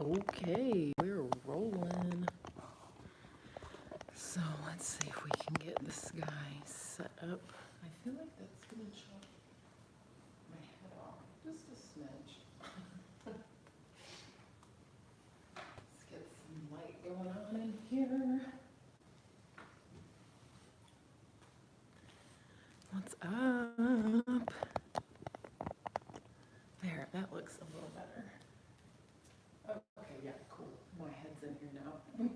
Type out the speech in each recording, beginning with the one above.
Okay, we're rolling. So let's see if we can get this guy set up. I feel like that's gonna chop my head off just a smidge. Let's get some light going on in here. What's up? There, that looks a little better. Okay, yeah, cool. My head's in here now. You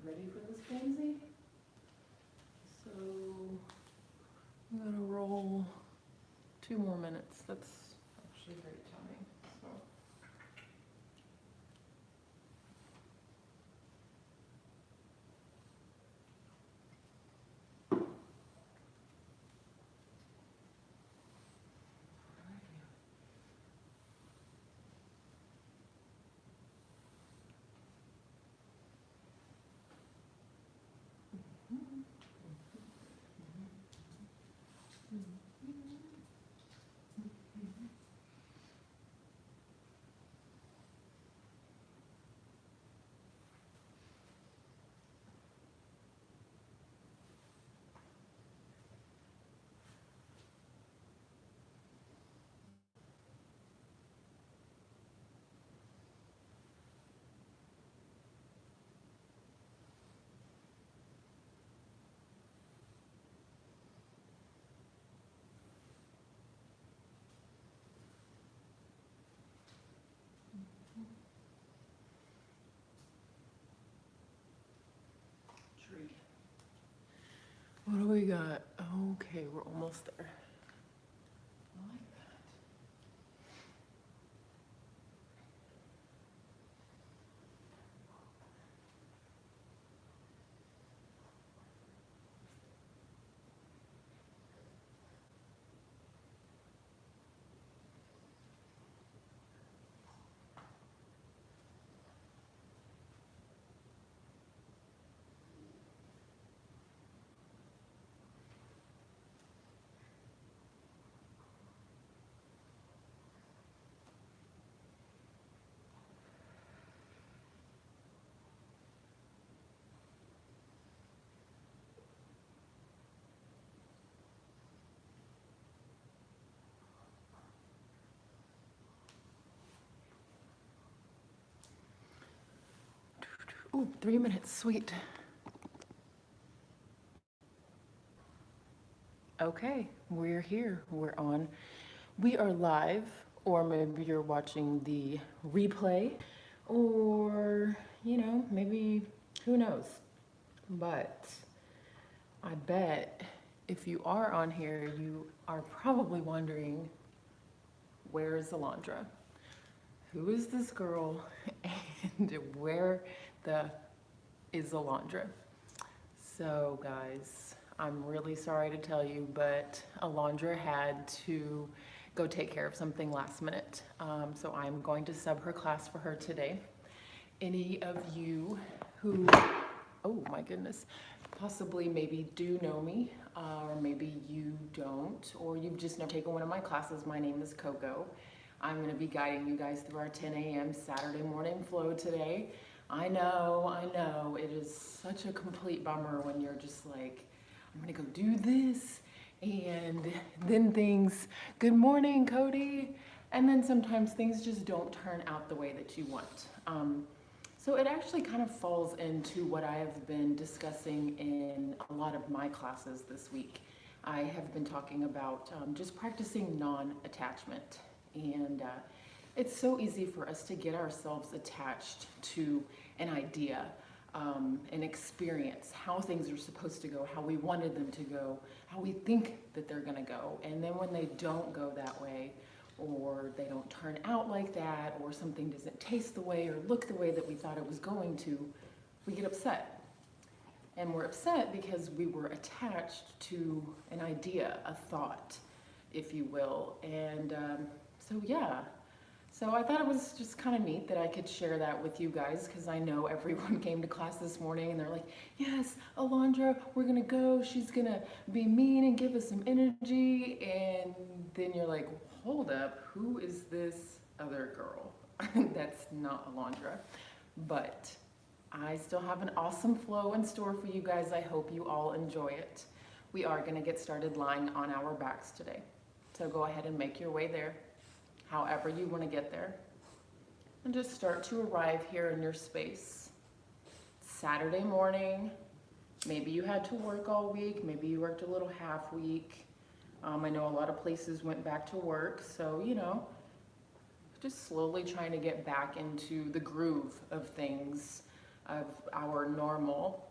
ready for this, Pansy? So I'm gonna roll 2 more minutes. That's actually great timing. So. Tree. What do we got? Okay, we're almost there. I like that. Ooh, 3 minutes, sweet. Okay, we're here. We're on. We are live, or maybe you're watching the replay, or, maybe, who knows? But I bet if you are on here, you are probably wondering, where is Alondra? Who is this girl? And where the is Alondra? So, guys, I'm really sorry to tell you, but Alondra had to go take care of something last minute. So I'm going to sub her class for her today. Any of you who, oh my goodness, possibly maybe do know me, or maybe you don't, or you've just never taken one of my classes. My name is Coco. I'm going to be guiding you guys through our 10 a.m. Saturday morning flow today. I know, it is such a complete bummer when you're just like, I'm going to go do this, and then things, good morning, Cody, and then sometimes things just don't turn out the way that you want. So it actually kind of falls into what I have been discussing in a lot of my classes this week. I have been talking about just practicing non-attachment, and it's so easy for us to get ourselves attached to an idea, an experience, how things are supposed to go, how we wanted them to go, how we think that they're gonna go. And then when they don't go that way, or they don't turn out like that, or something doesn't taste the way or look the way that we thought it was going to, we get upset. And we're upset because we were attached to an idea, a thought, if you will. And so yeah, So I thought it was just kind of neat that I could share that with you guys because I know everyone came to class this morning and they're like, yes, Alondra, we're gonna go. She's gonna be mean and give us some energy. And then you're like, hold up, who is this other girl? That's not Alondra. But I still have an awesome flow in store for you guys. I hope you all enjoy it. We are gonna get started lying on our backs today. So go ahead and make your way there, however you want to get there. And just start to arrive here in your space. Saturday morning, maybe you had to work all week, maybe you worked a little half week. I know a lot of places went back to work, so just slowly trying to get back into the groove of things, of our normal.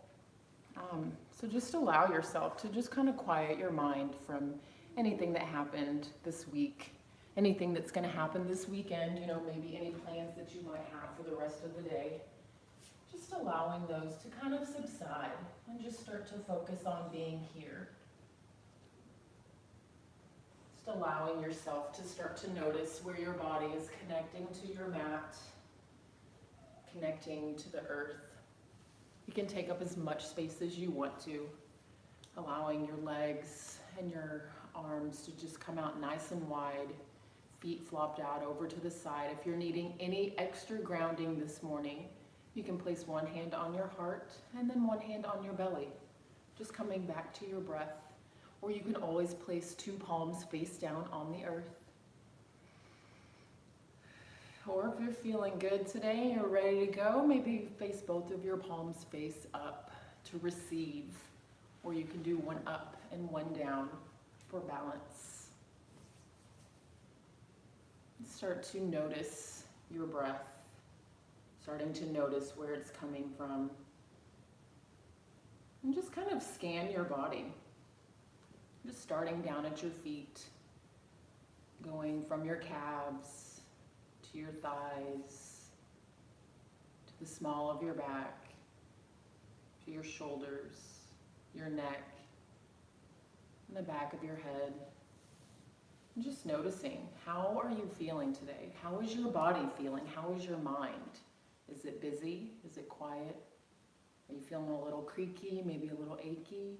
So just allow yourself to just kind of quiet your mind from anything that happened this week, anything that's going to happen this weekend, maybe any plans that you might have for the rest of the day. Just allowing those to kind of subside and just start to focus on being here. Just allowing yourself to start to notice where your body is connecting to your mat, connecting to the earth. You can take up as much space as you want to, allowing your legs and your arms to just come out nice and wide, feet flopped out over to the side. If you're needing any extra grounding this morning, you can place one hand on your heart and then one hand on your belly, just coming back to your breath. Or you can always place two palms face down on the earth. Or if you're feeling good today and you're ready to go, maybe face both of your palms face up to receive. Or you can do one up and one down for balance. Start to notice your breath, starting to notice where it's coming from. And just kind of scan your body. Just starting down at your feet, going from your calves to your thighs, to the small of your back, to your shoulders, your neck, and the back of your head. And just noticing, how are you feeling today? How is your body feeling? How is your mind? Is it busy? Is it quiet? Are you feeling a little creaky, maybe a little achy?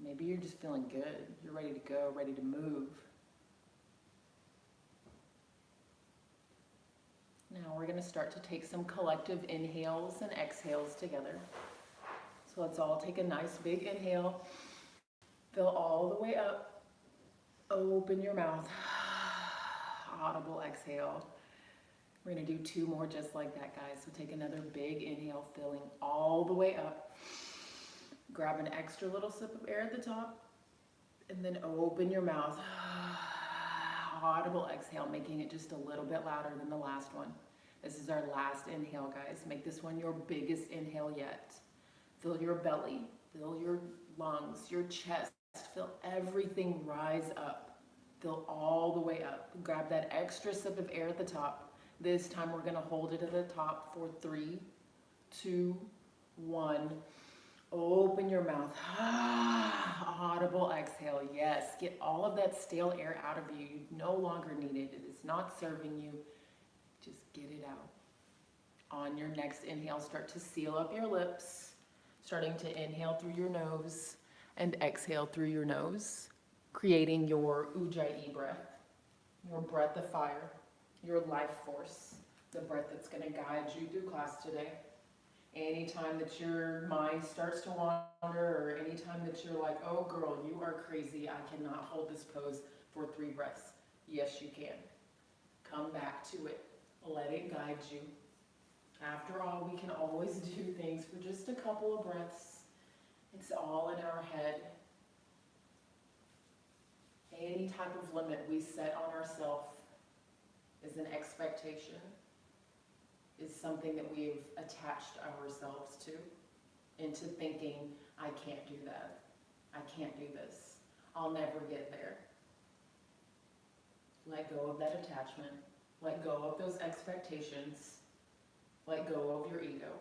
Maybe you're just feeling good. You're ready to go, ready to move. Now we're going to start to take some collective inhales and exhales together. So let's all take a nice big inhale. Fill all the way up. Open your mouth. Audible exhale. We're going to do two more just like that, guys. So take another big inhale, filling all the way up. Grab an extra little sip of air at the top. And then open your mouth. Audible exhale, making it just a little bit louder than the last one. This is our last inhale, guys. Make this one your biggest inhale yet. Fill your belly, fill your lungs, your chest, feel everything rise up. Fill all the way up. Grab that extra sip of air at the top. This time we're gonna hold it at the top for 3, 2, 1. Open your mouth. Audible exhale. Yes, get all of that stale air out of you. You no longer need it. It is not serving you. Just get it out. On your next inhale, start to seal up your lips, starting to inhale through your nose and exhale through your nose, creating your Ujjayi breath, your breath of fire, your life force, the breath that's going to guide you through class today. Anytime that your mind starts to wander, or anytime that you're like, oh girl, you are crazy, I cannot hold this pose for 3 breaths. Yes, you can. Come back to it. Let it guide you. After all, we can always do things for just a couple of breaths. It's all in our head. Any type of limit we set on ourselves is an expectation, is something that we've attached ourselves to, into thinking, I can't do that. I can't do this. I'll never get there. Let go of that attachment. Let go of those expectations. Let go of your ego.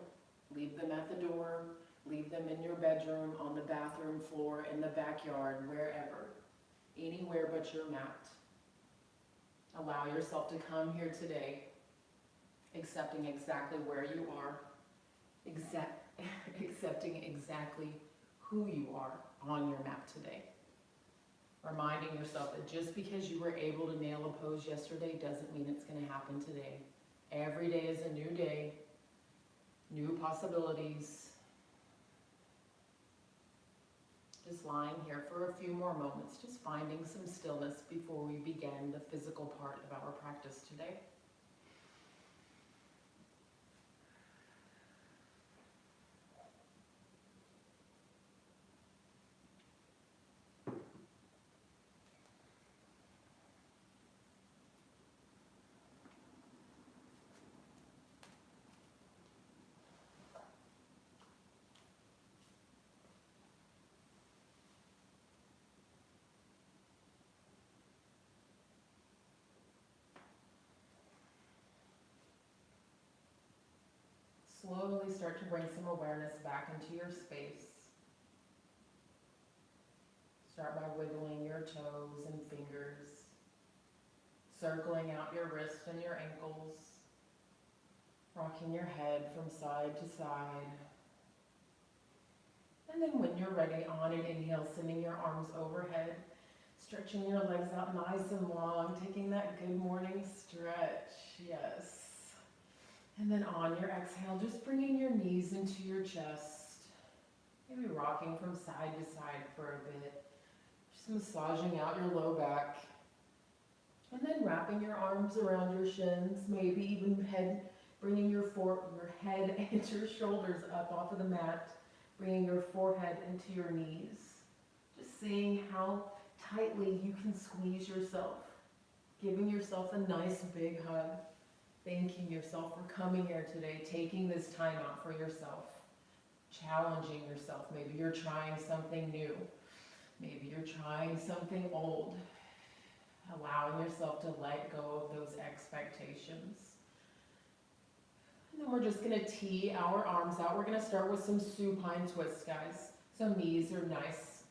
Leave them at the door. Leave them in your bedroom, on the bathroom floor, in the backyard, wherever. Anywhere but your mat. Allow yourself to come here today, accepting exactly where you are, accepting exactly who you are on your map today. Reminding yourself that just because you were able to nail a pose yesterday doesn't mean it's going to happen today. Every day is a new day, new possibilities. Just lying here for a few more moments, just finding some stillness before we begin the physical part of our practice today. Slowly start to bring some awareness back into your space. Start by wiggling your toes and fingers, circling out your wrists and your ankles, rocking your head from side to side. And then when you're ready, on an inhale, sending your arms overhead, stretching your legs out nice and long, taking that good morning stretch, yes. And then on your exhale, just bringing your knees into your chest, maybe rocking from side to side for a bit, just massaging out your low back. And then wrapping your arms around your shins, maybe even bringing your head and your shoulders up off of the mat, bringing your forehead into your knees. Just seeing how tightly you can squeeze yourself, giving yourself a nice big hug. Thanking yourself for coming here today, taking this time out for yourself, challenging yourself. Maybe you're trying something new. Maybe you're trying something old. Allowing yourself to let go of those expectations. And then we're just going to tee our arms out. We're going to start with some supine twists, guys. So knees are nice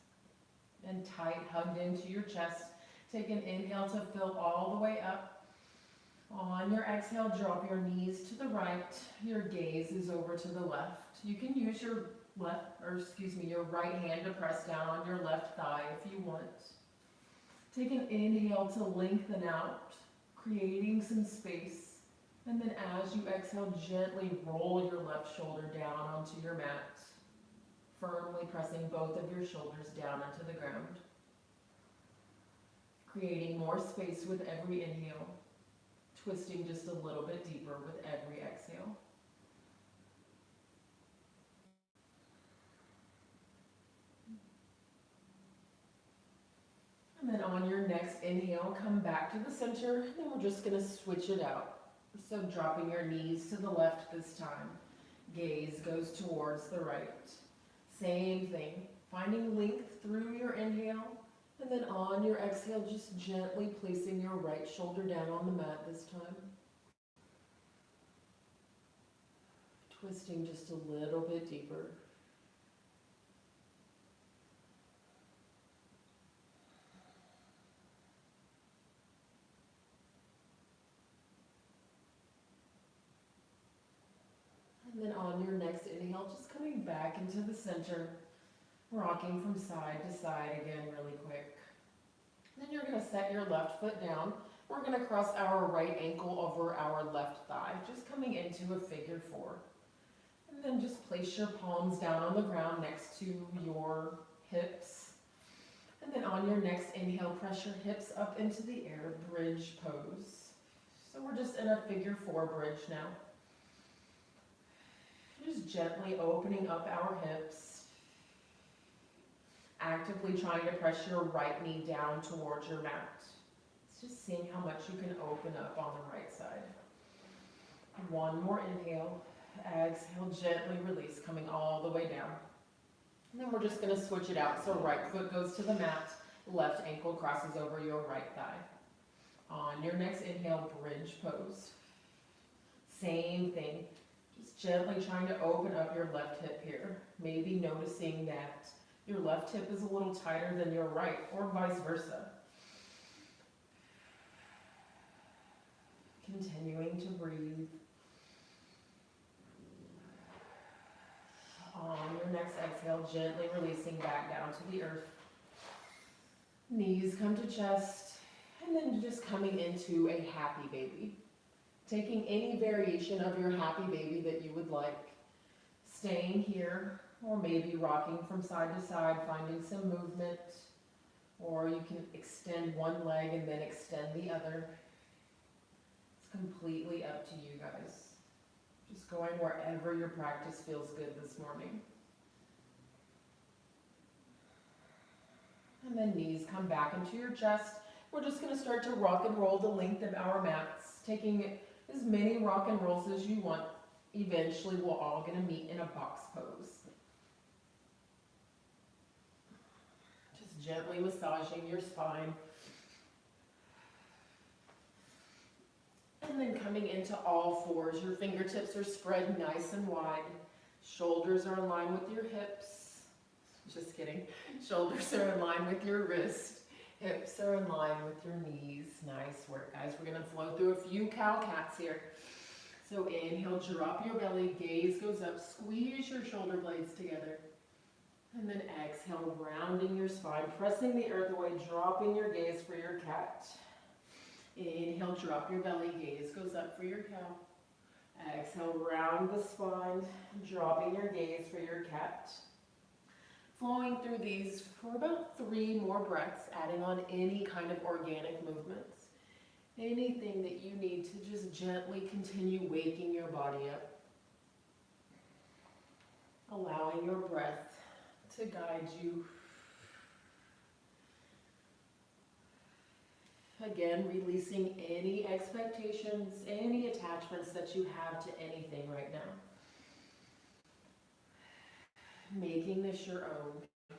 and tight, hugged into your chest. Take an inhale to fill all the way up. On your exhale, drop your knees to the right. Your gaze is over to the left. You can use your your right hand to press down on your left thigh if you want. Take an inhale to lengthen out, creating some space. And then as you exhale, gently roll your left shoulder down onto your mat, firmly pressing both of your shoulders down into the ground. Creating more space with every inhale. Twisting just a little bit deeper with every exhale. And then on your next inhale, come back to the center, and then we're just going to switch it out. So dropping your knees to the left this time. Gaze goes towards the right. Same thing, finding length through your inhale. And then on your exhale, just gently placing your right shoulder down on the mat this time. Twisting just a little bit deeper. And then on your next inhale, just coming back into the center, rocking from side to side again really quick. Then you're going to set your left foot down. We're going to cross our right ankle over our left thigh, just coming into a figure four. And then just place your palms down on the ground next to your hips. And then on your next inhale, press your hips up into the air, bridge pose. So we're just in a figure four bridge now. Just gently opening up our hips. Actively trying to press your right knee down towards your mat. It's just seeing how much you can open up on the right side. One more inhale. Exhale, gently release, coming all the way down. And then we're just going to switch it out. So right foot goes to the mat, left ankle crosses over your right thigh. On your next inhale, bridge pose. Same thing. Just gently trying to open up your left hip here. Maybe noticing that your left hip is a little tighter than your right, or vice versa. continuing to breathe. On your next exhale, gently releasing back down to the earth. Knees come to chest, and then just coming into a happy baby. Taking any variation of your happy baby that you would like. Staying here, or maybe rocking from side to side, finding some movement. Or you can extend one leg and then extend the other. It's completely up to you guys. Just going wherever your practice feels good this morning. And then knees come back into your chest. We're just going to start to rock and roll the length of our mats, taking as many rock and rolls as you want. Eventually, we're all going to meet in a box pose. Just gently massaging your spine. And then coming into all fours. Your fingertips are spread nice and wide. Shoulders are in line with your hips. Just kidding. Shoulders are in line with your wrist. Hips are in line with your knees. Nice work, guys. We're going to flow through a few cow cats here. So inhale, drop your belly, gaze goes up, squeeze your shoulder blades together. And then exhale, rounding your spine, pressing the earth away, dropping your gaze for your cat. Inhale, drop your belly, gaze goes up for your cow. Exhale, round the spine, dropping your gaze for your cat. Flowing through these for about 3 more breaths, adding on any kind of organic movements. Anything that you need to just gently continue waking your body up. Allowing your breath to guide you. Again, releasing any expectations, any attachments that you have to anything right now. Making this your own.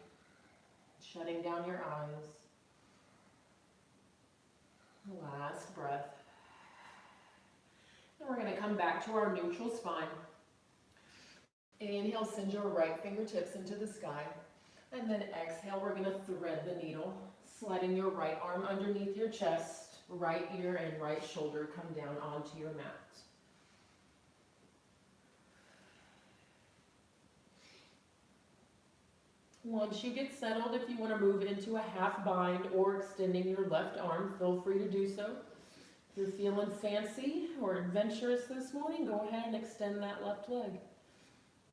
Shutting down your eyes. Last breath. And we're going to come back to our neutral spine. Inhale, send your right fingertips into the sky. And then exhale, we're going to thread the needle, sliding your right arm underneath your chest, right ear and right shoulder come down onto your mat. Once you get settled, if you want to move into a half bind or extending your left arm, feel free to do so. If you're feeling fancy or adventurous this morning, go ahead and extend that left leg.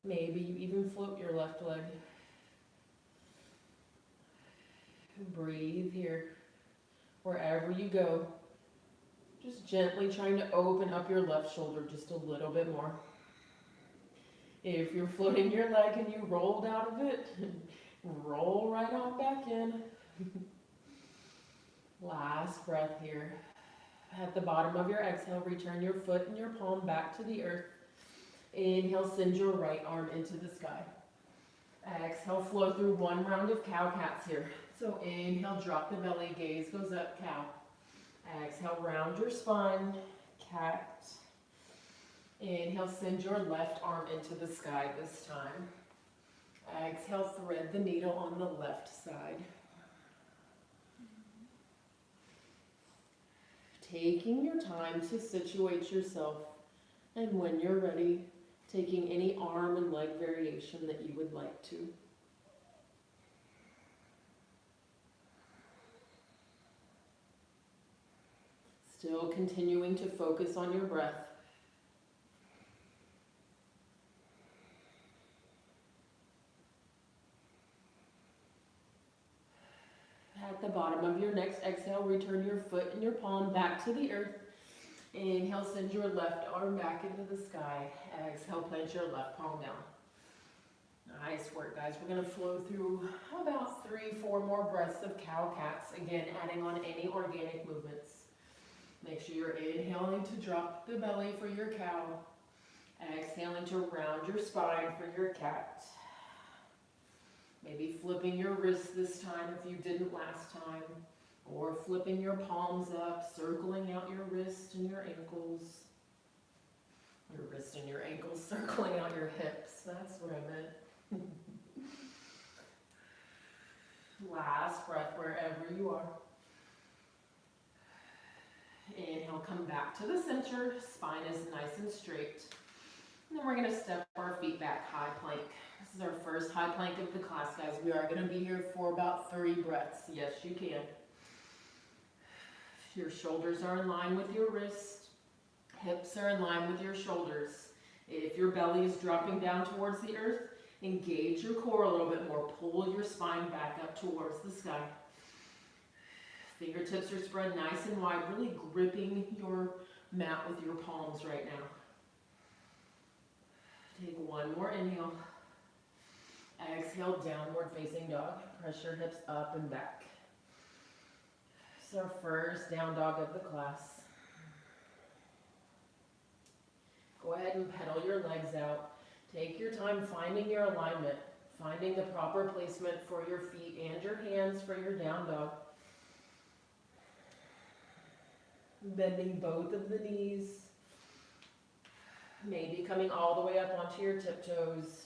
Maybe you even float your left leg. Breathe here. Wherever you go, just gently trying to open up your left shoulder just a little bit more. If you're floating your leg and you rolled out of it, roll right on back in. Last breath here. At the bottom of your exhale, return your foot and your palm back to the earth. Inhale, send your right arm into the sky. Exhale, flow through 1 round of cow cats here. So inhale, drop the belly, gaze goes up, cow. Exhale, round your spine, cat. Inhale, send your left arm into the sky this time. Exhale, thread the needle on the left side. Taking your time to situate yourself, and when you're ready, taking any arm and leg variation that you would like to. Still continuing to focus on your breath. At the bottom of your next exhale, return your foot and your palm back to the earth. Inhale, send your left arm back into the sky. Exhale, plant your left palm down. Nice work, guys. We're going to flow through about 3-4 more breaths of cow cats. Again, adding on any organic movements. Make sure you're inhaling to drop the belly for your cow. Exhaling to round your spine for your cat. Maybe flipping your wrists this time if you didn't last time. Or flipping your palms up, circling out your wrist and your ankles. Your wrist and your ankles, circling out your hips. That's what I meant. Last breath wherever you are. Inhale, come back to the center, spine is nice and straight. And then we're gonna step our feet back, high plank. This is our first high plank of the class, guys. We are gonna be here for about 3 breaths. Yes, you can. Your shoulders are in line with your wrist. Hips are in line with your shoulders. If your belly is dropping down towards the earth, engage your core a little bit more. Pull your spine back up towards the sky. Fingertips are spread nice and wide, really gripping your mat with your palms right now. Take one more inhale. Exhale, downward facing dog. Press your hips up and back. It's our first down dog of the class. Go ahead and pedal your legs out. Take your time finding your alignment, finding the proper placement for your feet and your hands for your down dog. Bending both of the knees. Maybe coming all the way up onto your tiptoes.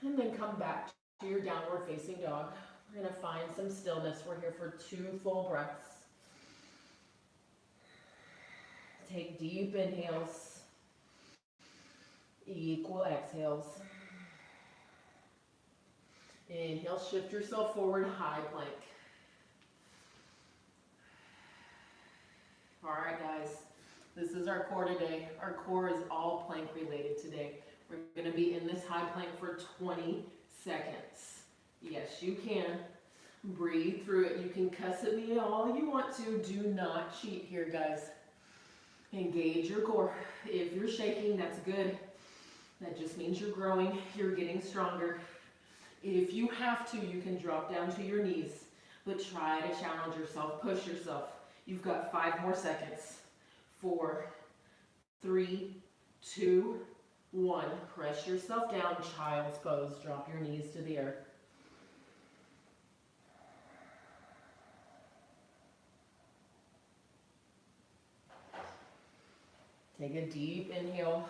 And then come back to your downward facing dog. We're going to find some stillness. We're here for 2 full breaths. Take deep inhales. Equal exhales. Inhale, shift yourself forward, high plank. All right, guys, this is our core today. Our core is all plank related today. We're gonna be in this high plank for 20 seconds. Yes, you can. Breathe through it. You can cuss at me all you want to. Do not cheat here, guys. Engage your core. If you're shaking, that's good. That just means you're growing, you're getting stronger. If you have to, you can drop down to your knees, but try to challenge yourself, push yourself. You've got 5 more seconds. 4, 3, 2, 1. Press yourself down, child's pose. Drop your knees to the earth. Take a deep inhale.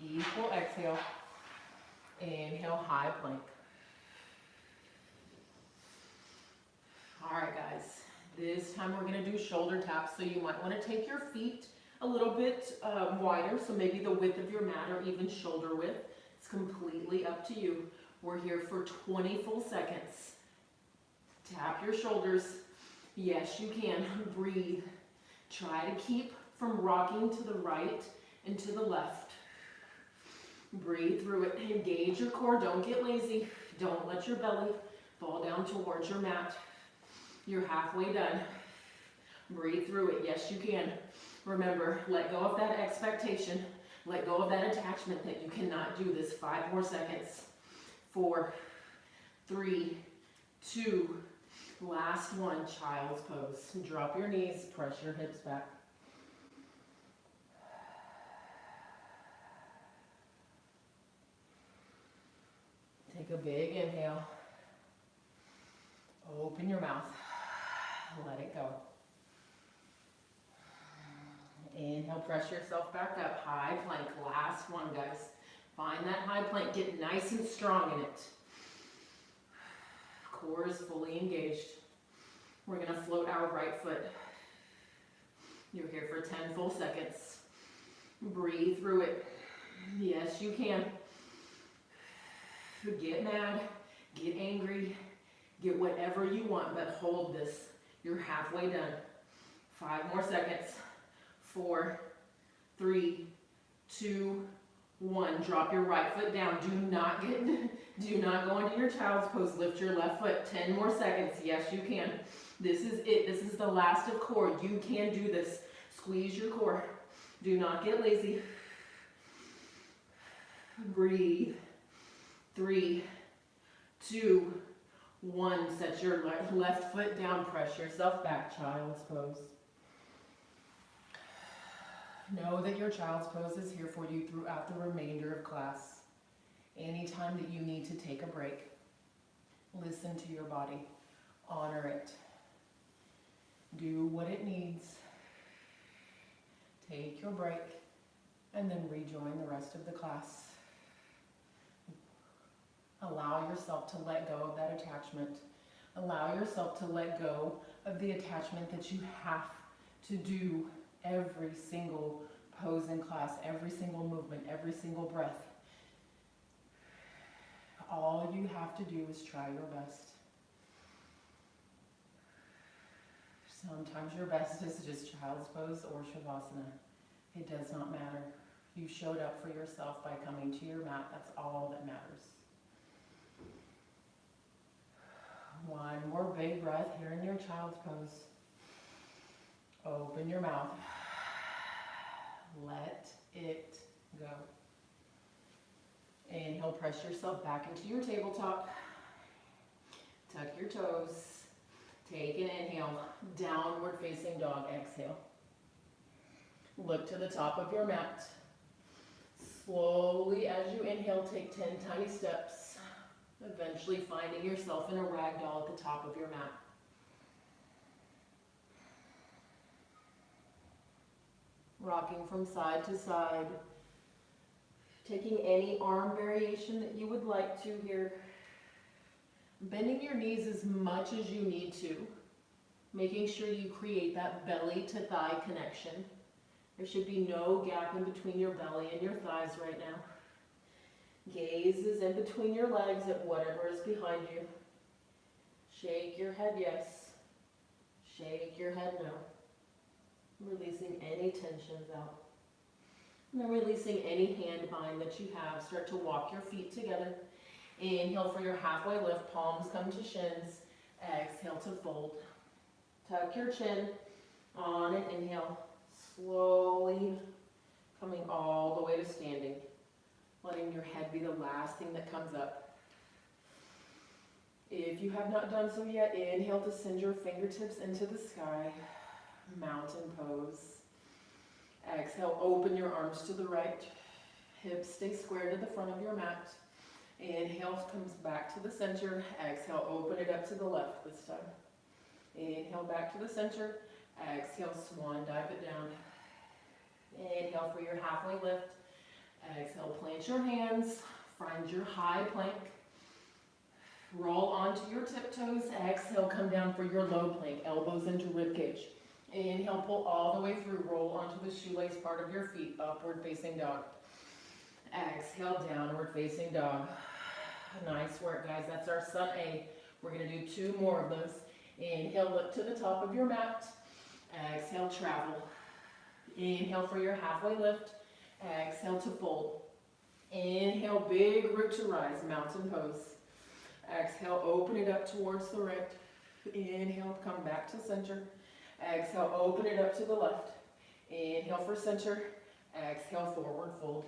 Equal exhale. Inhale, high plank. All right, guys. This time we're going to do shoulder taps, so you might want to take your feet a little bit wider, so maybe the width of your mat or even shoulder width. It's completely up to you. We're here for 20 full seconds. Tap your shoulders. Yes, you can. Breathe. Try to keep from rocking to the right and to the left. Breathe through it. Engage your core. Don't get lazy. Don't let your belly fall down towards your mat. You're halfway done. Breathe through it. Yes, you can. Remember, let go of that expectation. Let go of that attachment that you cannot do this. 5 more seconds. 4, 3, 2, last one, child's pose. Drop your knees, press your hips back. Take a big inhale. Open your mouth. Let it go. Inhale, press yourself back up. High plank. Last one, guys. Find that high plank. Get nice and strong in it. Core is fully engaged. We're going to float our right foot. You're here for 10 full seconds. Breathe through it. Yes, you can. Get mad. Get angry. Get whatever you want, but hold this. You're halfway done. 5 more seconds. 4, 3, 2, 1. Drop your right foot down. Do not go into your child's pose. Lift your left foot. 10 more seconds. Yes, you can. This is it. This is the last of core. You can do this. Squeeze your core. Do not get lazy. Breathe. 3, 2, 1. Set your left foot down. Press yourself back. Child's pose. Know that your child's pose is here for you throughout the remainder of class. Anytime that you need to take a break, listen to your body. Honor it. Do what it needs. Take your break and then rejoin the rest of the class. Allow yourself to let go of that attachment. Allow yourself to let go of the attachment that you have to do every single pose in class, every single movement, every single breath. All you have to do is try your best. Sometimes your best is just child's pose or shavasana. It does not matter. You showed up for yourself by coming to your mat. That's all that matters. One more big breath here in your child's pose. Open your mouth. Let it go. Inhale, press yourself back into your tabletop. Tuck your toes. Take an inhale, downward facing dog, exhale. Look to the top of your mat. Slowly, as you inhale, take 10 tiny steps, eventually finding yourself in a ragdoll at the top of your mat. Rocking from side to side, taking any arm variation that you would like to here. Bending your knees as much as you need to, making sure you create that belly to thigh connection. There should be no gap in between your belly and your thighs right now. Gaze is in between your legs at whatever is behind you. Shake your head yes. Shake your head no. Releasing any tensions out. And then releasing any hand bind that you have. Start to walk your feet together. Inhale for your halfway lift, palms come to shins. Exhale to fold. Tuck your chin on an inhale. Slowly coming all the way to standing. Letting your head be the last thing that comes up. If you have not done so yet, inhale to send your fingertips into the sky. Mountain pose. Exhale, open your arms to the right. Hips stay square to the front of your mat. Inhale comes back to the center. Exhale, open it up to the left this time. Inhale back to the center. Exhale, swan dive it down. Inhale for your halfway lift. Exhale, plant your hands. Find your high plank. Roll onto your tiptoes. Exhale, come down for your low plank. Elbows into rib cage. Inhale, pull all the way through. Roll onto the shoelace part of your feet. Upward facing dog. Exhale, downward facing dog. Nice work, guys. That's our Sun A. We're going to do 2 more of those. Inhale, look to the top of your mat. Exhale, travel. Inhale for your halfway lift. Exhale to fold. Inhale, big root to rise, mountain pose. Exhale, open it up towards the right. Inhale, come back to center. Exhale, open it up to the left. Inhale for center. Exhale, forward fold.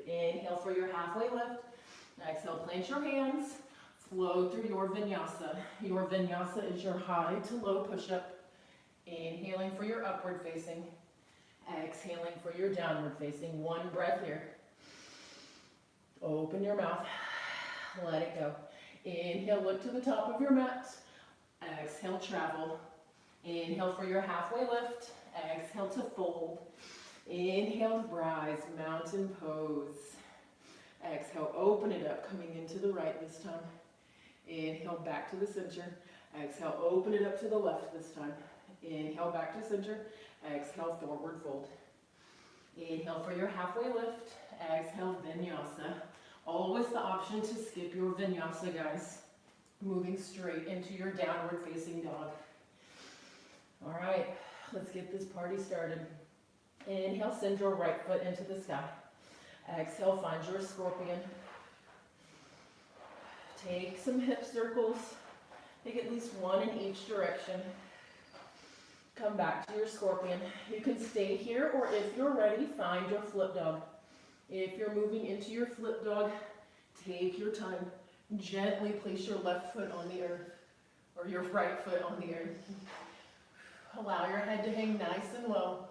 Inhale for your halfway lift. Exhale, plant your hands. Flow through your vinyasa. Your vinyasa is your high to low push-up. Inhaling for your upward facing. Exhaling for your downward facing. 1 breath here. Open your mouth. Let it go. Inhale, look to the top of your mat. Exhale, travel. Inhale for your halfway lift. Exhale to fold. Inhale, rise, mountain pose. Exhale, open it up, coming into the right this time. Inhale, back to the center. Exhale, open it up to the left this time. Inhale, back to center. Exhale, forward fold. Inhale for your halfway lift. Exhale, vinyasa. Always the option to skip your vinyasa, guys. Moving straight into your downward facing dog. All right, let's get this party started. Inhale, send your right foot into the sky. Exhale, find your scorpion. Take some hip circles. Take at least 1 in each direction. Come back to your scorpion. You can stay here, or if you're ready, find your flip dog. If you're moving into your flip dog, take your time. Gently place your left foot on the earth, or your right foot on the earth. Allow your head to hang nice and low.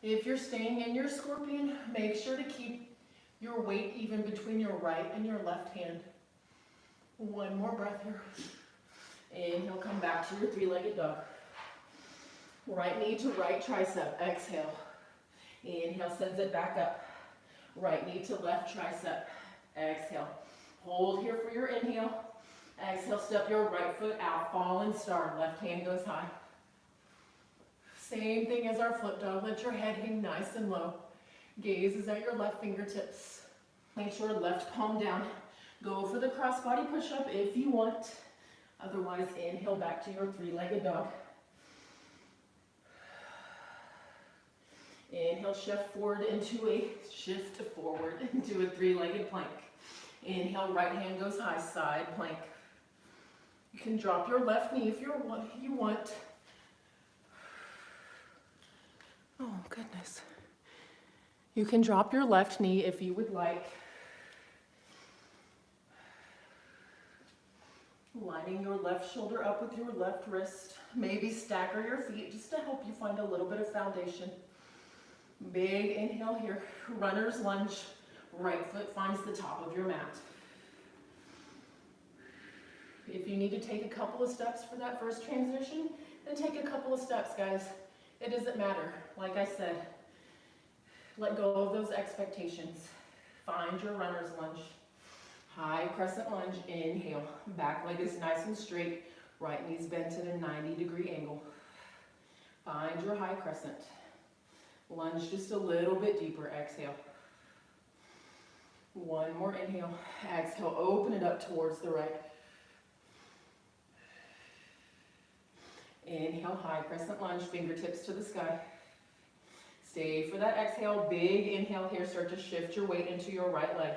If you're staying in your scorpion, make sure to keep your weight even between your right and your left hand. 1 more breath here. Inhale, come back to your 3-legged dog. Right knee to right tricep. Exhale. Inhale, sends it back up. Right knee to left tricep. Exhale. Hold here for your inhale. Exhale, step your right foot out, fallen star, left hand goes high. Same thing as our flip dog, let your head hang nice and low. Gaze is at your left fingertips. Make sure left palm down. Go for the crossbody push-up if you want. Otherwise, inhale back to your three-legged dog. Inhale, shift forward into a three-legged plank. Inhale, right hand goes high, side plank. You can drop your left knee if you want. Oh, goodness. You can drop your left knee if you would like. Lining your left shoulder up with your left wrist. Maybe stagger your feet just to help you find a little bit of foundation. Big inhale here. Runner's lunge. Right foot finds the top of your mat. If you need to take a couple of steps for that first transition, then take a couple of steps, guys. It doesn't matter. Like I said, let go of those expectations. Find your runner's lunge. High crescent lunge, inhale. Back leg is nice and straight. Right knee's bent at a 90-degree angle. Find your high crescent. Lunge just a little bit deeper, exhale. One more inhale. Exhale, open it up towards the right. Inhale, high crescent lunge, fingertips to the sky. Stay for that exhale. Big inhale here. Start to shift your weight into your right leg.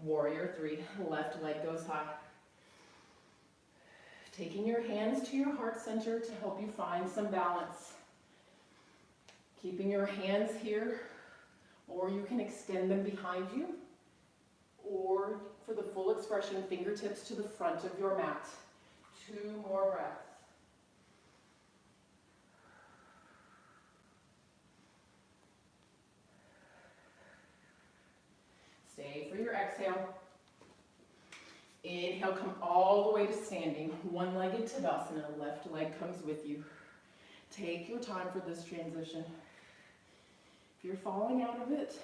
Warrior three. Left leg goes high. Taking your hands to your heart center to help you find some balance. Keeping your hands here, or you can extend them behind you, or for the full expression, fingertips to the front of your mat. 2 more breaths. Stay for your exhale. Inhale, come all the way to standing. One-legged Tadasana, left leg comes with you. Take your time for this transition. If you're falling out of it,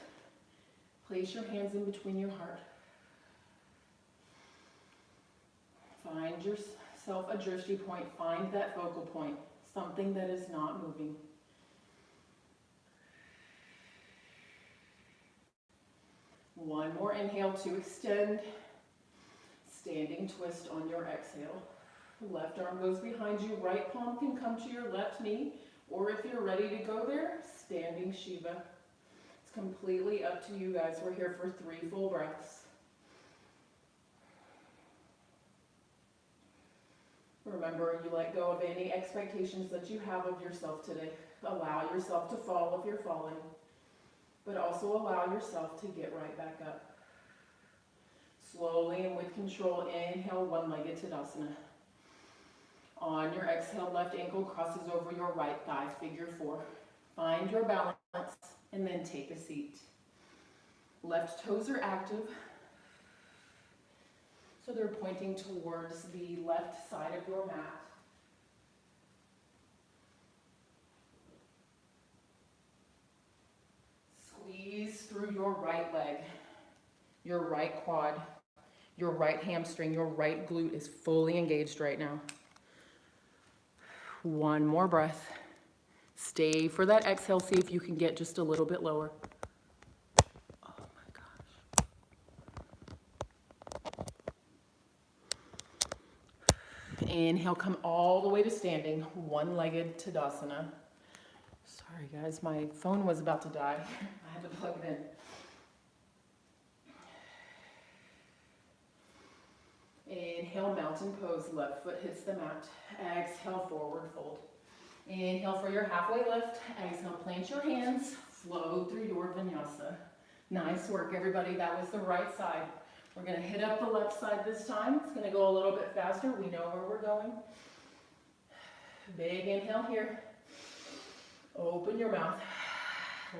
place your hands in between your heart. Find yourself a drishti point. Find that focal point, something that is not moving. One more inhale to extend. Standing twist on your exhale. Left arm goes behind you. Right palm can come to your left knee. Or if you're ready to go there, standing Shiva. It's completely up to you guys. We're here for 3 full breaths. Remember, you let go of any expectations that you have of yourself today. Allow yourself to fall if you're falling, but also allow yourself to get right back up. Slowly and with control, inhale, one-legged Tadasana. On your exhale, left ankle crosses over your right thigh, figure 4. Find your balance and then take a seat. Left toes are active, so they're pointing towards the left side of your mat. Squeeze through your right leg, your right quad, your right hamstring, your right glute is fully engaged right now. One more breath. Stay for that exhale. See if you can get just a little bit lower. Oh my gosh. Inhale, come all the way to standing, one-legged Tadasana. Sorry guys, my phone was about to die. I had to plug it in. Inhale, mountain pose, left foot hits the mat. Exhale, forward fold. Inhale for your halfway lift. Exhale, plant your hands, flow through your vinyasa. Nice work, everybody. That was the right side. We're gonna hit up the left side this time. It's gonna go a little bit faster. We know where we're going. Big inhale here. Open your mouth.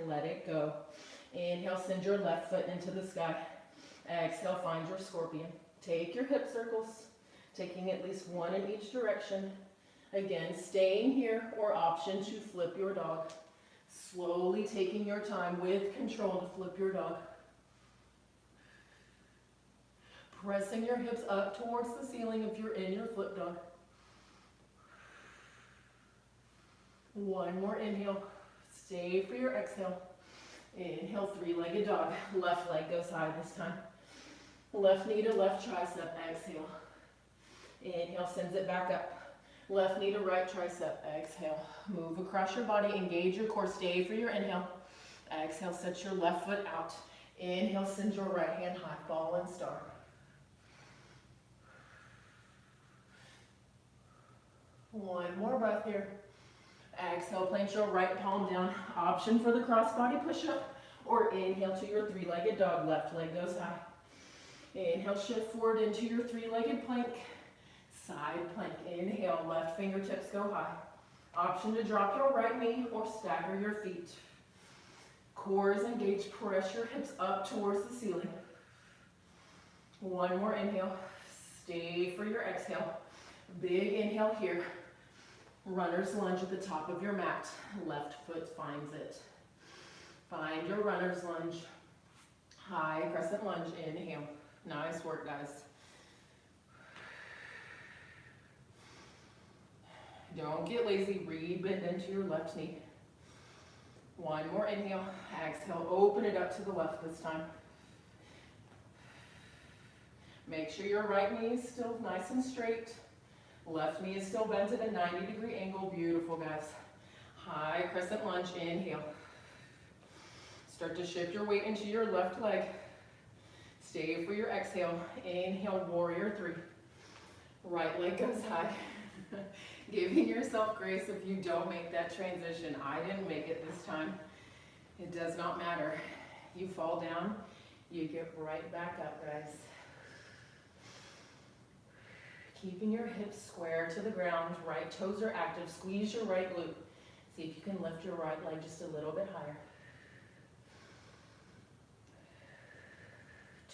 Let it go. Inhale, send your left foot into the sky. Exhale, find your scorpion. Take your hip circles, taking at least one in each direction. Again, staying here or option to flip your dog. Slowly taking your time with control to flip your dog. Pressing your hips up towards the ceiling if you're in your flip dog. One more inhale. Stay for your exhale. Inhale, three-legged dog. Left leg goes high this time. Left knee to left tricep. Exhale. Inhale, sends it back up. Left knee to right tricep. Exhale. Move across your body. Engage your core. Stay for your inhale. Exhale, set your left foot out. Inhale, send your right hand high. Fallen star. One more breath here. Exhale, plant your right palm down. Option for the crossbody push-up, or inhale to your three-legged dog. Left leg goes high. Inhale, shift forward into your three-legged plank. Side plank. Inhale, left fingertips go high. Option to drop your right knee or stagger your feet. Core is engaged. Press your hips up towards the ceiling. One more inhale. Stay for your exhale. Big inhale here. Runner's lunge at the top of your mat. Left foot finds it. Find your runner's lunge. High crescent lunge. Inhale. Nice work, guys. Don't get lazy. Re-bend into your left knee. One more inhale. Exhale. Open it up to the left this time. Make sure your right knee is still nice and straight. Left knee is still bent at a 90-degree angle. Beautiful, guys. High crescent lunge. Inhale. Start to shift your weight into your left leg. Stay for your exhale. Inhale, warrior three. Right leg goes high. Giving yourself grace if you don't make that transition. I didn't make it this time. It does not matter. You fall down, you get right back up, guys. Keeping your hips square to the ground. Right toes are active. Squeeze your right glute. See if you can lift your right leg just a little bit higher.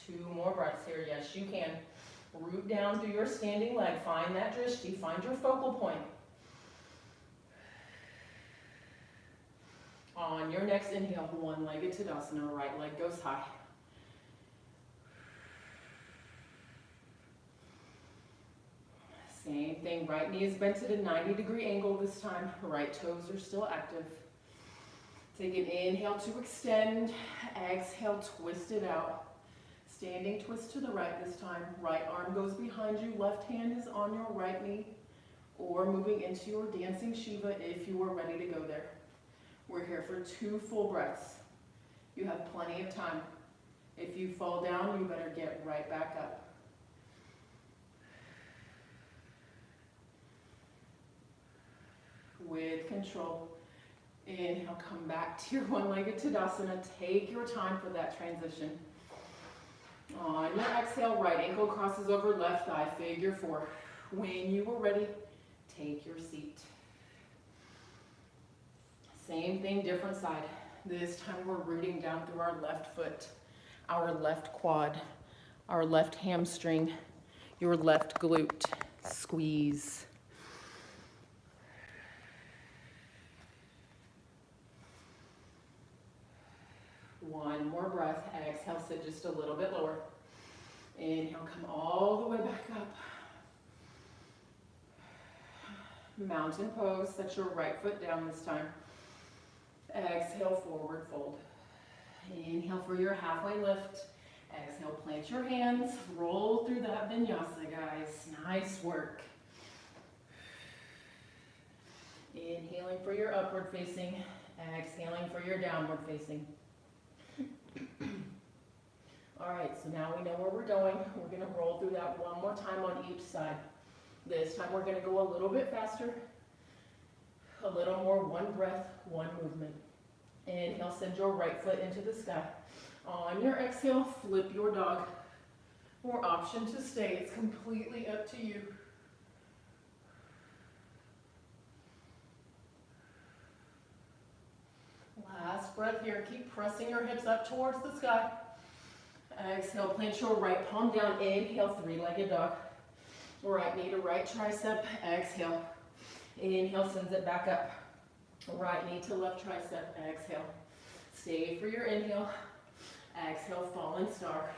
2 more breaths here. Yes, you can. Root down through your standing leg. Find that drishti. Find your focal point. On your next inhale, one-legged Tadasana. Right leg goes high. Same thing. Right knee is bent at a 90-degree angle this time. Right toes are still active. Take an inhale to extend. Exhale, twist it out. Standing twist to the right this time. Right arm goes behind you. Left hand is on your right knee. Or moving into your dancing Shiva if you are ready to go there. We're here for 2 full breaths. You have plenty of time. If you fall down, you better get right back up. With control. Inhale, come back to your one-legged Tadasana. Take your time for that transition. On your exhale, right ankle crosses over left thigh, figure 4. When you are ready, take your seat. Same thing, different side. This time we're rooting down through our left foot, our left quad, our left hamstring, your left glute. Squeeze. One more breath. Exhale, sit just a little bit lower. Inhale, come all the way back up. Mountain pose. Set your right foot down this time. Exhale, forward fold. Inhale for your halfway lift. Exhale, plant your hands. Roll through that vinyasa, guys. Nice work. Inhaling for your upward facing. Exhaling for your downward facing. All right, so now we know where we're going. We're going to roll through that one more time on each side. This time we're going to go a little bit faster, a little more, one breath, one movement. Inhale, send your right foot into the sky. On your exhale, flip your dog, or option to stay. It's completely up to you. Last breath here. Keep pressing your hips up towards the sky. Exhale, plant your right palm down. Inhale, three-legged dog. Right knee to right tricep. Exhale. Inhale, sends it back up. Right knee to left tricep. Exhale. Stay for your inhale. Exhale, fallen star.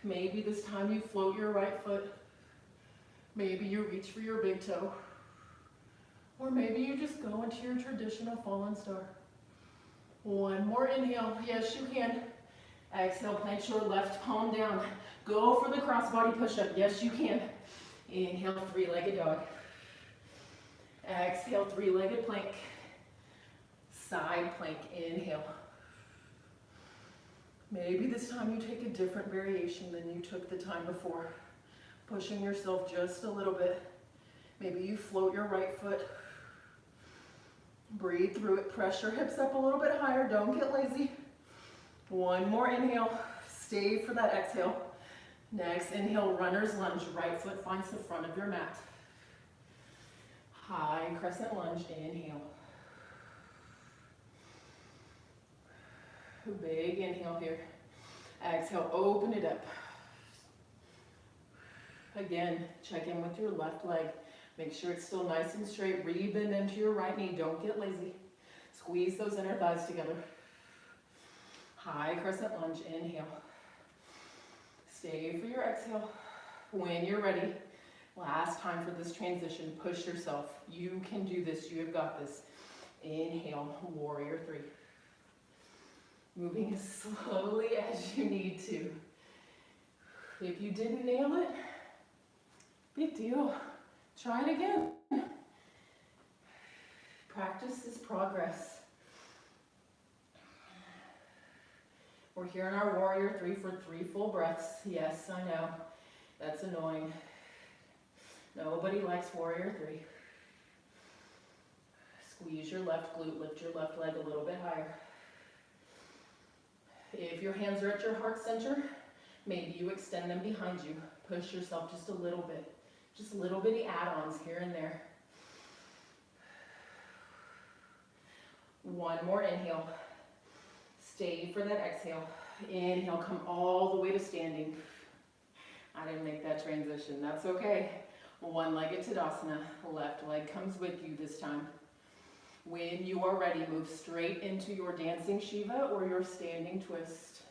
Maybe this time you float your right foot. Maybe you reach for your big toe. Or maybe you just go into your traditional fallen star. One more inhale. Yes, you can. Exhale, plant your left palm down. Go for the crossbody push-up. Yes, you can. Inhale, three-legged dog. Exhale, three-legged plank. Side plank, inhale. Maybe this time you take a different variation than you took the time before. Pushing yourself just a little bit. Maybe you float your right foot. Breathe through it. Press your hips up a little bit higher. Don't get lazy. One more inhale. Stay for that exhale. Next inhale, runner's lunge. Right foot finds the front of your mat. High crescent lunge. Inhale. Big inhale here. Exhale, open it up. Again, check in with your left leg. Make sure it's still nice and straight. Rebend into your right knee. Don't get lazy. Squeeze those inner thighs together. High crescent lunge. Inhale. Stay for your exhale. When you're ready, last time for this transition, push yourself. You can do this. You have got this. Inhale, warrior three. Moving as slowly as you need to. If you didn't nail it, big deal. Try it again. Practice is progress. We're here in our warrior three for 3 full breaths. Yes, I know. That's annoying. Nobody likes warrior three. Squeeze your left glute, lift your left leg a little bit higher. If your hands are at your heart center, maybe you extend them behind you. Push yourself just a little bit. Just little bitty add-ons here and there. One more inhale. Stay for that exhale. Inhale, come all the way to standing. I didn't make that transition, that's okay. One-legged Tadasana, left leg comes with you this time. When you are ready, move straight into your dancing Shiva or your standing twist.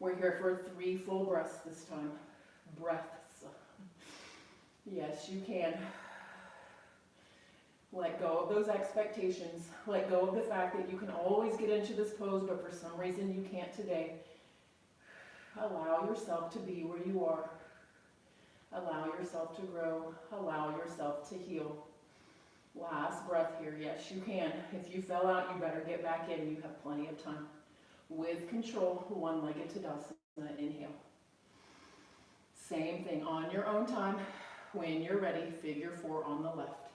We're here for 3 full breaths this time. Breaths. Yes, you can. Let go of those expectations. Let go of the fact that you can always get into this pose, but for some reason you can't today. Allow yourself to be where you are. Allow yourself to grow. Allow yourself to heal. Last breath here. Yes, you can. If you fell out, you better get back in. You have plenty of time. With control, one-legged Tadasana. Inhale. Same thing on your own time. When you're ready, figure 4 on the left.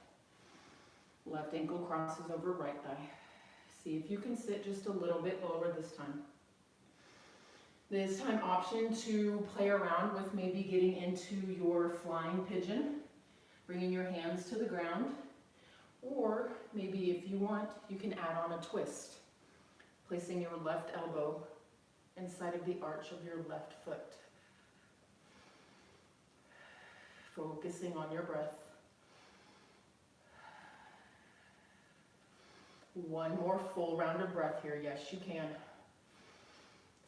Left ankle crosses over right thigh. See if you can sit just a little bit lower this time. This time, option to play around with maybe getting into your flying pigeon, bringing your hands to the ground, or maybe if you want, you can add on a twist, placing your left elbow inside of the arch of your left foot. Focusing on your breath. One more full round of breath here. Yes, you can.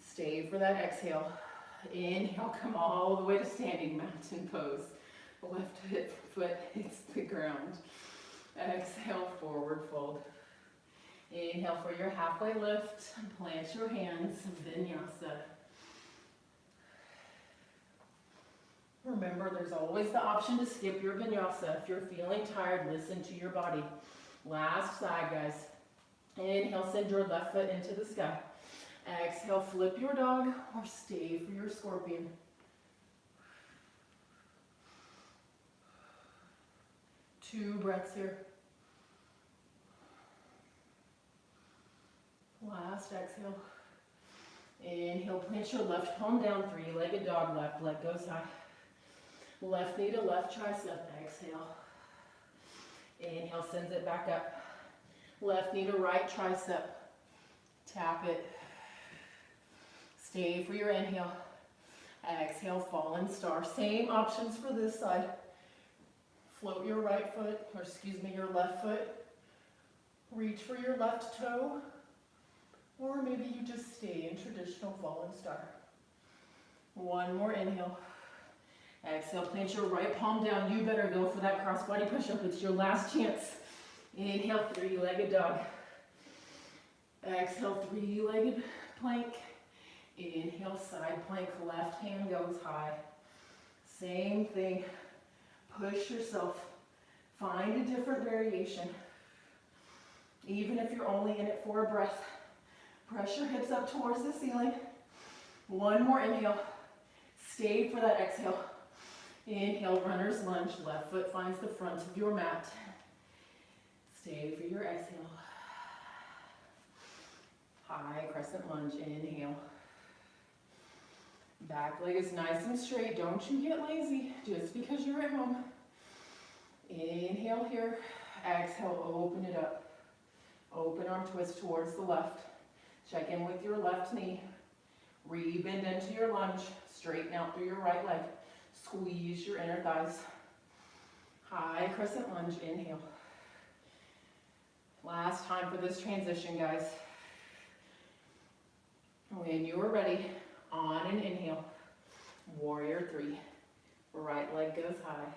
Stay for that exhale. Inhale, come all the way to standing mountain pose. Left foot hits the ground. Exhale, forward fold. Inhale for your halfway lift. Plant your hands, vinyasa. Remember, there's always the option to skip your vinyasa. If you're feeling tired, listen to your body. Last side, guys. Inhale, send your left foot into the sky. Exhale, flip your dog or stay for your scorpion. Two breaths here. Last exhale. Inhale, plant your left palm down, 3-legged dog, left leg goes high. Left knee to left tricep, exhale. Inhale, sends it back up. Left knee to right tricep, tap it. Stay for your inhale. Exhale, fallen star. Same options for this side. Float your right foot, or excuse me, your left foot. Reach for your left toe. Or maybe you just stay in traditional fallen star. One more inhale. Exhale, plant your right palm down. You better go for that cross-body push-up. It's your last chance. Inhale, three-legged dog. Exhale, three-legged plank. Inhale, side plank, left hand goes high. Same thing. Push yourself. Find a different variation. Even if you're only in it for a breath. Press your hips up towards the ceiling. One more inhale. Stay for that exhale. Inhale, runner's lunge. Left foot finds the front of your mat. Stay for your exhale. High crescent lunge. Inhale. Back leg is nice and straight. Don't you get lazy just because you're at home. Inhale here. Exhale, open it up. Open arm twist towards the left. Check in with your left knee. Re-bend into your lunge. Straighten out through your right leg. Squeeze your inner thighs. High crescent lunge. Inhale. Last time for this transition, guys. When you are ready, on an inhale, warrior three. Right leg goes high.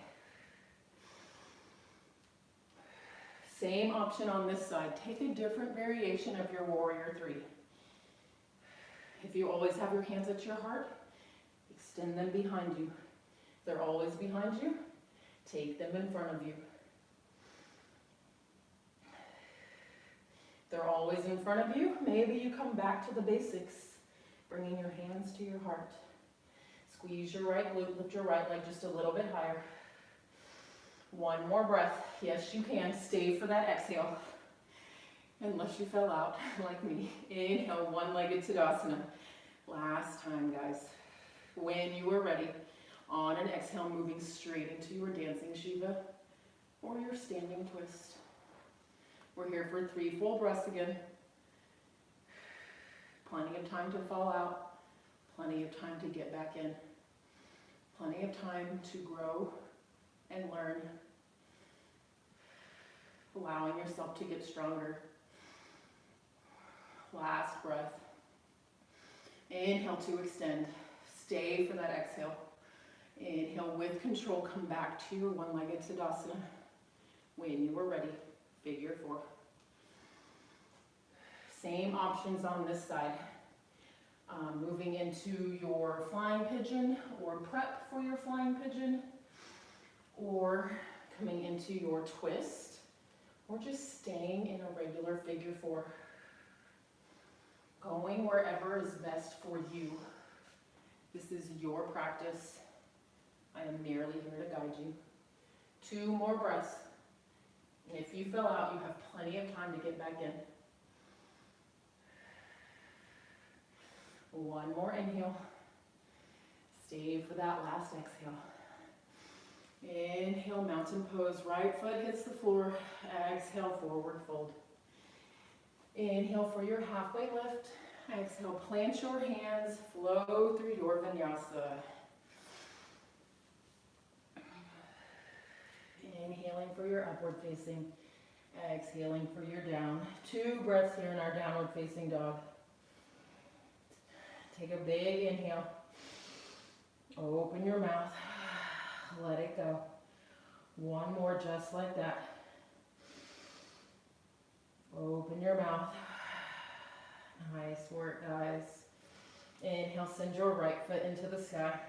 Same option on this side. Take a different variation of your warrior three. If you always have your hands at your heart, extend them behind you. If they're always behind you, take them in front of you. If they're always in front of you, maybe you come back to the basics, bringing your hands to your heart. Squeeze your right glute, lift your right leg just a little bit higher. One more breath. Yes, you can. Stay for that exhale. Unless you fell out like me. Inhale, one-legged Tadasana. Last time, guys. When you are ready, on an exhale, moving straight into your dancing Shiva or your standing twist. We're here for 3 full breaths again. Plenty of time to fall out. Plenty of time to get back in. Plenty of time to grow and learn. Allowing yourself to get stronger. Last breath. Inhale to extend. Stay for that exhale. Inhale with control. Come back to your one-legged Tadasana. When you are ready, figure 4. Same options on this side. Moving into your flying pigeon or prep for your flying pigeon, or coming into your twist, or just staying in a regular figure 4. Going wherever is best for you. This is your practice. I am merely here to guide you. 2 more breaths. And if you fell out, you have plenty of time to get back in. 1 more inhale. Stay for that last exhale. Inhale, mountain pose. Right foot hits the floor. Exhale, forward fold. Inhale for your halfway lift. Exhale, plant your hands. Flow through your vinyasa. Inhaling for your upward facing. Exhaling for your down. 2 breaths here in our downward facing dog. Take a big inhale. Open your mouth. Let it go. 1 more just like that. Open your mouth. Nice work, guys. Inhale, send your right foot into the sky.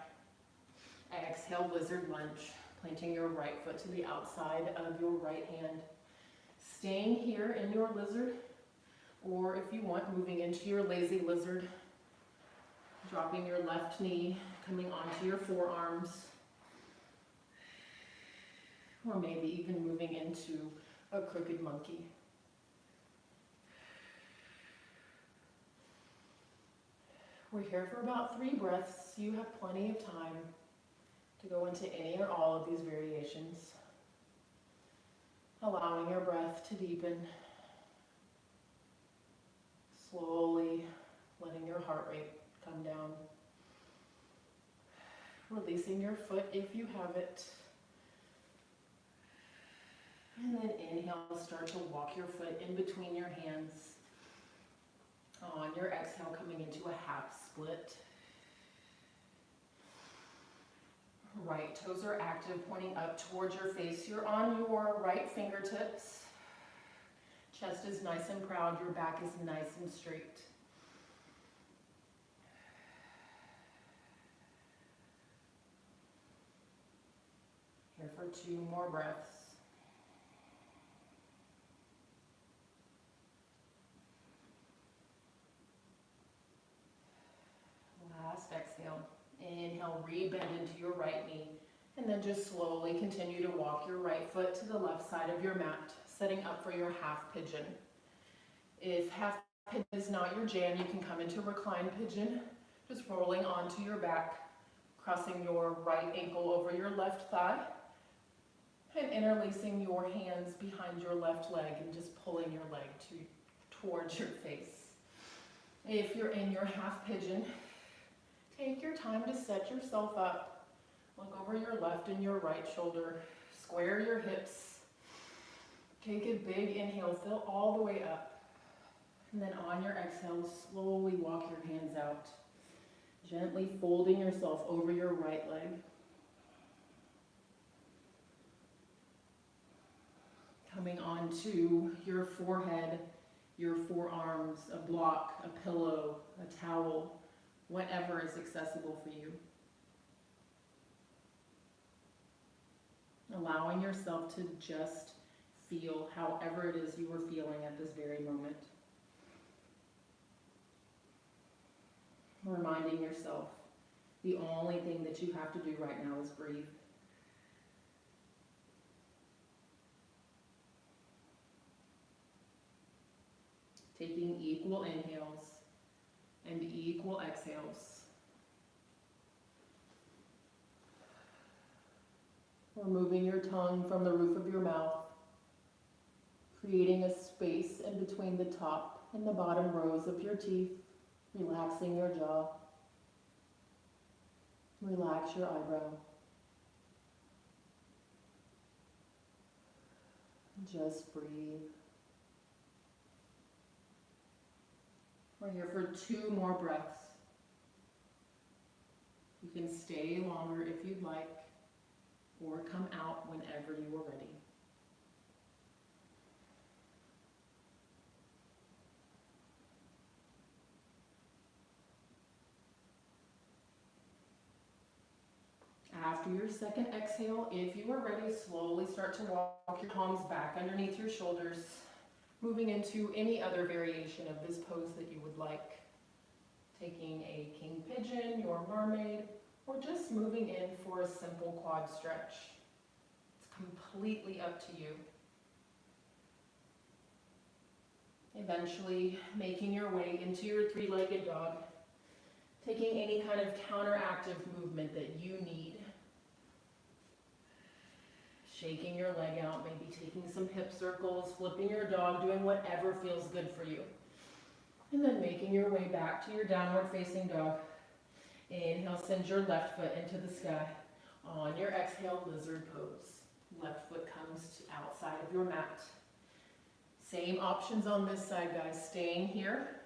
Exhale, lizard lunge. Planting your right foot to the outside of your right hand. Staying here in your lizard, or if you want, moving into your lazy lizard. Dropping your left knee, coming onto your forearms. Or maybe even moving into a crooked monkey. We're here for about 3 breaths. You have plenty of time to go into any or all of these variations. Allowing your breath to deepen. Slowly letting your heart rate come down. Releasing your foot if you have it. And then inhale, start to walk your foot in between your hands. On your exhale, coming into a half split. Right toes are active, pointing up towards your face. You're on your right fingertips. Chest is nice and proud. Your back is nice and straight. Here for 2 more breaths. Last exhale. Inhale, re-bend into your right knee. And then just slowly continue to walk your right foot to the left side of your mat, setting up for your half pigeon. If half pigeon is not your jam, you can come into reclined pigeon, just rolling onto your back, crossing your right ankle over your left thigh, and interlacing your hands behind your left leg and just pulling your leg towards your face. If you're in your half pigeon, take your time to set yourself up. Look over your left and your right shoulder. Square your hips. Take a big inhale, fill all the way up. And then on your exhale, slowly walk your hands out. Gently folding yourself over your right leg. Coming onto your forehead, your forearms, a block, a pillow, a towel, whatever is accessible for you. Allowing yourself to just feel however it is you are feeling at this very moment. Reminding yourself the only thing that you have to do right now is breathe. Taking equal inhales and equal exhales. Removing your tongue from the roof of your mouth, creating a space in between the top and the bottom rows of your teeth, relaxing your jaw. Relax your eyebrow. Just breathe. We're here for 2 more breaths. You can stay longer if you'd like, or come out whenever you are ready. After your second exhale, if you are ready, slowly start to walk your palms back underneath your shoulders, moving into any other variation of this pose that you would like. Taking a king pigeon, your mermaid, or just moving in for a simple quad stretch. It's completely up to you. Eventually making your way into your 3-legged dog, taking any kind of counteractive movement that you need. Shaking your leg out, maybe taking some hip circles, flipping your dog, doing whatever feels good for you. And then making your way back to your downward facing dog. Inhale, send your left foot into the sky. On your exhale, lizard pose. Left foot comes to outside of your mat. Same options on this side, guys. Staying here,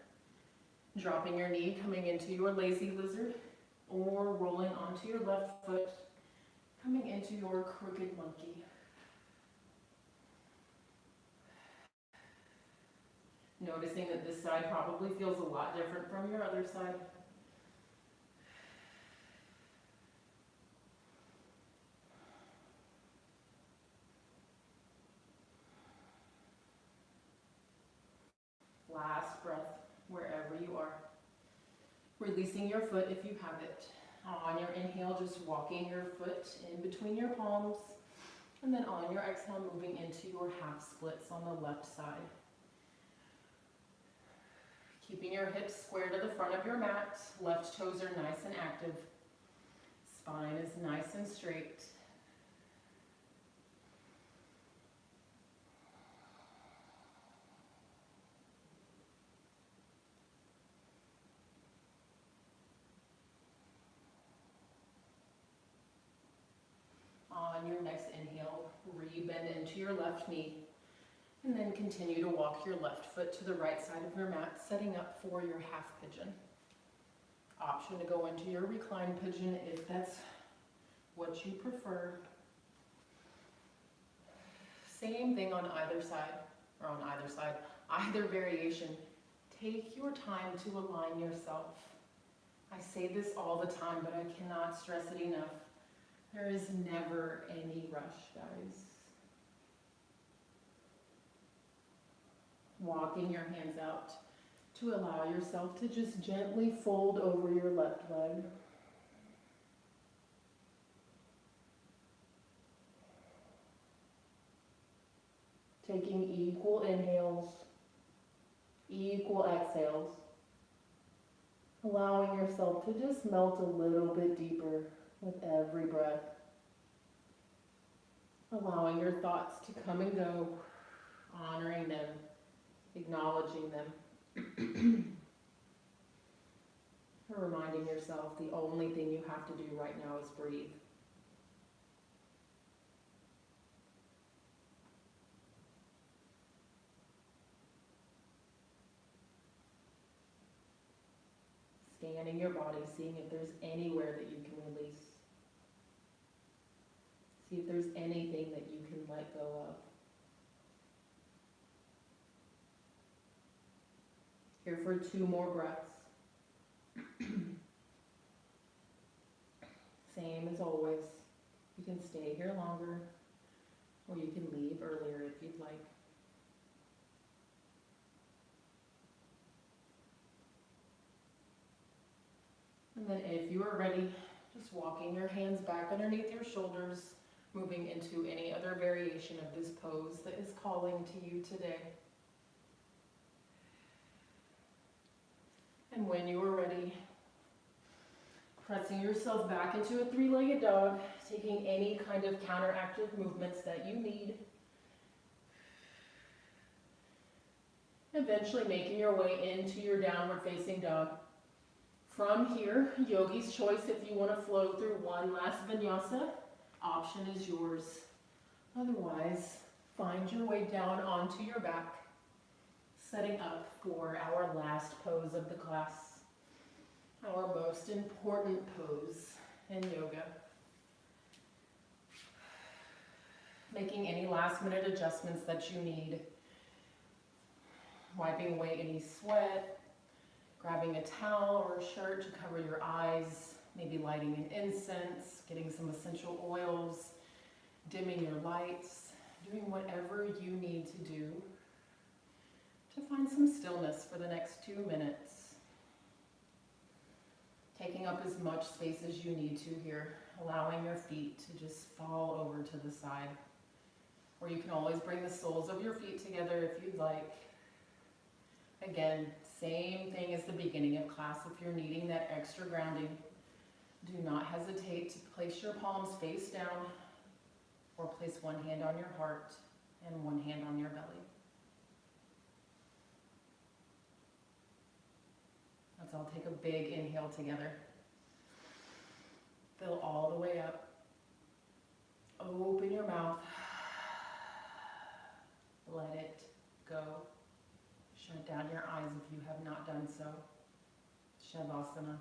dropping your knee, coming into your lazy lizard, or rolling onto your left foot, coming into your crooked monkey. Noticing that this side probably feels a lot different from your other side. Last breath, wherever you are. Releasing your foot if you have it. On your inhale, just walking your foot in between your palms. And then on your exhale, moving into your half splits on the left side. Keeping your hips square to the front of your mat. Left toes are nice and active. Spine is nice and straight. On your next inhale, re-bend into your left knee. And then continue to walk your left foot to the right side of your mat, setting up for your half pigeon. Option to go into your reclined pigeon if that's what you prefer. Same thing on either side, either variation. Take your time to align yourself. I say this all the time, but I cannot stress it enough. There is never any rush, guys. Walking your hands out to allow yourself to just gently fold over your left leg. Taking equal inhales, equal exhales. Allowing yourself to just melt a little bit deeper with every breath. Allowing your thoughts to come and go, honoring them, acknowledging them. Reminding yourself the only thing you have to do right now is breathe. Scanning your body, seeing if there's anywhere that you can release. See if there's anything that you can let go of. Here for 2 more breaths. Same as always. You can stay here longer, or you can leave earlier if you'd like. And then if you are ready, just walking your hands back underneath your shoulders, moving into any other variation of this pose that is calling to you today. And when you are ready, pressing yourself back into a 3-legged dog, taking any kind of counteractive movements that you need. Eventually making your way into your downward facing dog. From here, yogi's choice, if you want to flow through one last vinyasa, option is yours. Otherwise, find your way down onto your back, setting up for our last pose of the class, our most important pose in yoga. Making any last minute adjustments that you need. Wiping away any sweat, grabbing a towel or a shirt to cover your eyes, maybe lighting an incense, getting some essential oils, dimming your lights, doing whatever you need to do to find some stillness for the next 2 minutes. Taking up as much space as you need to here, allowing your feet to just fall over to the side. Or you can always bring the soles of your feet together if you'd like. Again, same thing as the beginning of class. If you're needing that extra grounding, do not hesitate to place your palms face down or place one hand on your heart and one hand on your belly. Let's all take a big inhale together. Fill all the way up. Open your mouth. Let it go. Shut down your eyes if you have not done so. Shavasana.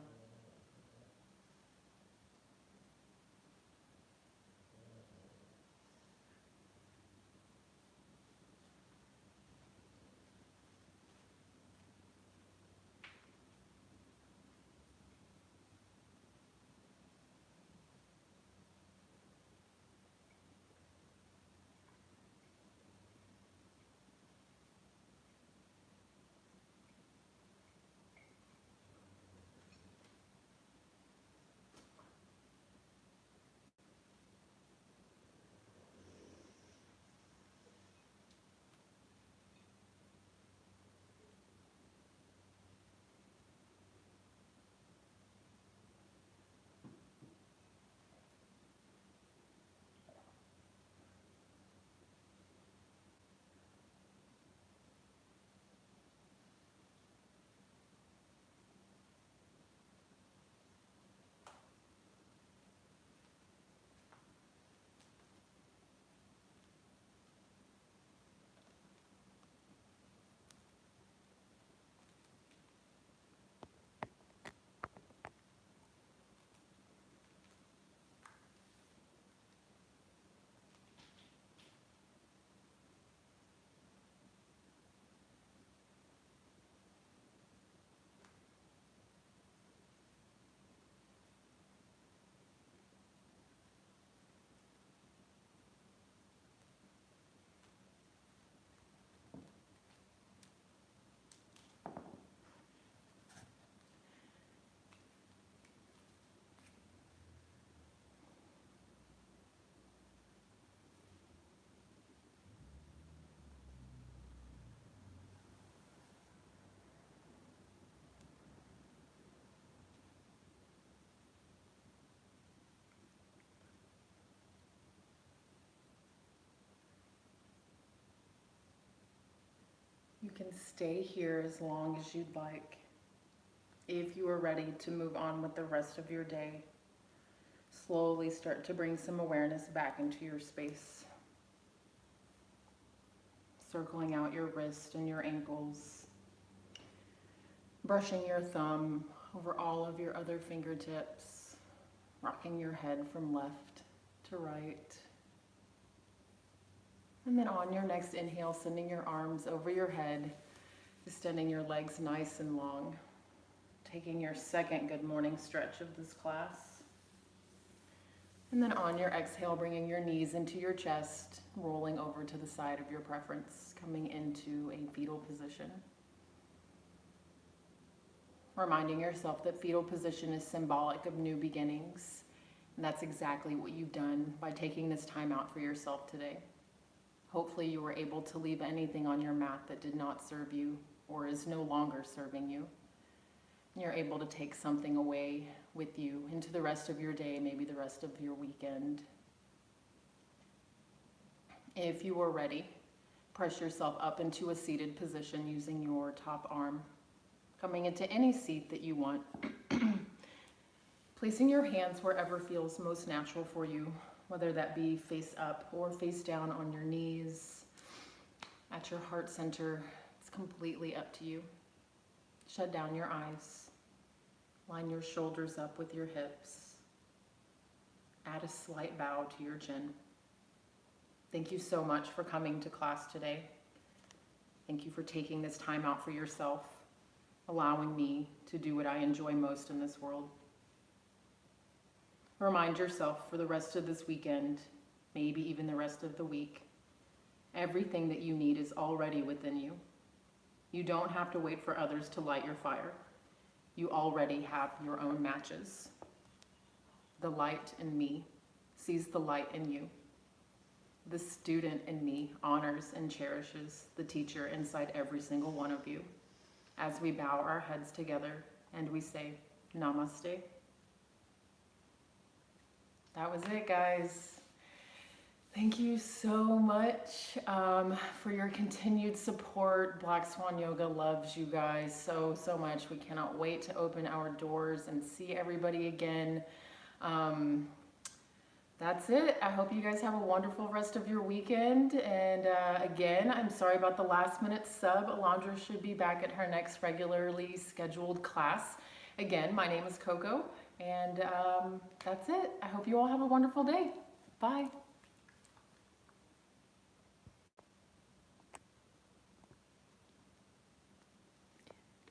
can stay here as long as you'd like. If you are ready to move on with the rest of your day, slowly start to bring some awareness back into your space. Circling out your wrist and your ankles, brushing your thumb over all of your other fingertips, rocking your head from left to right. And then on your next inhale, sending your arms over your head, extending your legs nice and long. Taking your second good morning stretch of this class. And then on your exhale, bringing your knees into your chest, rolling over to the side of your preference, coming into a fetal position. Reminding yourself that fetal position is symbolic of new beginnings. And that's exactly what you've done by taking this time out for yourself today. Hopefully you were able to leave anything on your mat that did not serve you or is no longer serving you. You're able to take something away with you into the rest of your day, maybe the rest of your weekend. If you are ready, press yourself up into a seated position using your top arm, coming into any seat that you want. Placing your hands wherever feels most natural for you, whether that be face up or face down on your knees, at your heart center. It's completely up to you. Shut down your eyes. Line your shoulders up with your hips. Add a slight bow to your chin. Thank you so much for coming to class today. Thank you for taking this time out for yourself, allowing me to do what I enjoy most in this world. Remind yourself for the rest of this weekend, maybe even the rest of the week, everything that you need is already within you. You don't have to wait for others to light your fire. You already have your own matches. The light in me sees the light in you. The student in me honors and cherishes the teacher inside every single one of you. As we bow our heads together and we say, Namaste. That was it, guys. Thank you so much for your continued support. Black Swan Yoga loves you guys so much. We cannot wait to open our doors and see everybody again. That's it. I hope you guys have a wonderful rest of your weekend. And again, I'm sorry about the last minute sub. Alondra should be back at her next regularly scheduled class. Again, my name is Coco. And that's it. I hope you all have a wonderful day. Bye.